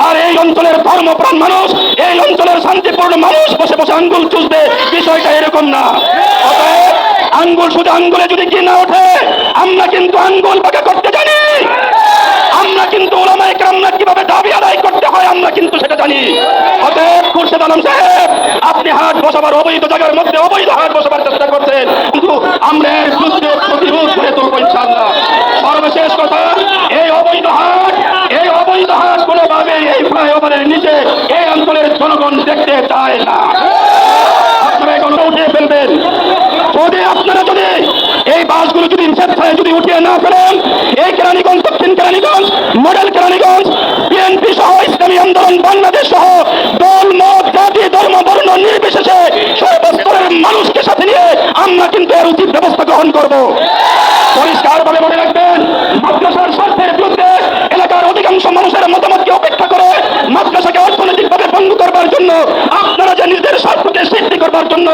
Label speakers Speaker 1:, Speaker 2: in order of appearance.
Speaker 1: আর এই অঞ্চলের ধর্মপ্রাণ মানুষ, এই অঞ্চলের শান্তিপূর্ণ মানুষ বসে বসে আঙ্গুল চুষবে, বিষয়টা এরকম না। অতএব আঙ্গুল শুধু আঙ্গুলে যদি কি না ওঠে, আমরা কিন্তু আঙ্গুল বাঁকা করতে জানি। আমরা কিন্তু ওলামায়ে কেরামরা কিভাবে দাবি আদায় করতে হয় আমরা কিন্তু সেটা জানি। অতএব খুরশেদ আলম সাহেব, আপনি হাট বসাবার অবৈধ জায়গার মধ্যে অবৈধ হাট বসাবার চেষ্টা করছেন, কিন্তু আমরা এর বিরুদ্ধে প্রতিরোধ করে তুলব ইনশাআল্লাহ। সর্বশেষ কথা, এই অবৈধ হাট কোনোভাবে এই ফ্লাইওভারের নিচে এই অঞ্চলের জনগণ দেখতে চায় না। আপনারা এখন উঠিয়ে ফেলবেন। আপনারা যদি এই বাসগুলো যদি স্বেচ্ছায় যদি উঠিয়ে না ফেলেন, এই কেরানীগঞ্জ, দক্ষিণ কেরানীগঞ্জ, মডেল কেরানীগঞ্জ, বিএনপি সহ ইসলামী আন্দোলন বাংলাদেশ সহ দল, মত, জাতি, ধর্ম, বর্ণ নির্বিশেষে সর্বস্তরের মানুষকে সাথে নিয়ে আমরা কিন্তু এর উচিত ব্যবস্থা গ্রহণ করব। পরিষ্কারভাবে মনে রাখবেন, মাদ্রাসার স্বার্থের বিরুদ্ধে এলাকার অধিকাংশ মানুষের মতামতকে উপেক্ষা করে মাদ্রাসাকে অর্থনৈতিকভাবে ভঙ্গ করবার জন্য, আপনারা যে নিজেদের স্বার্থকে সিদ্ধি করবার জন্য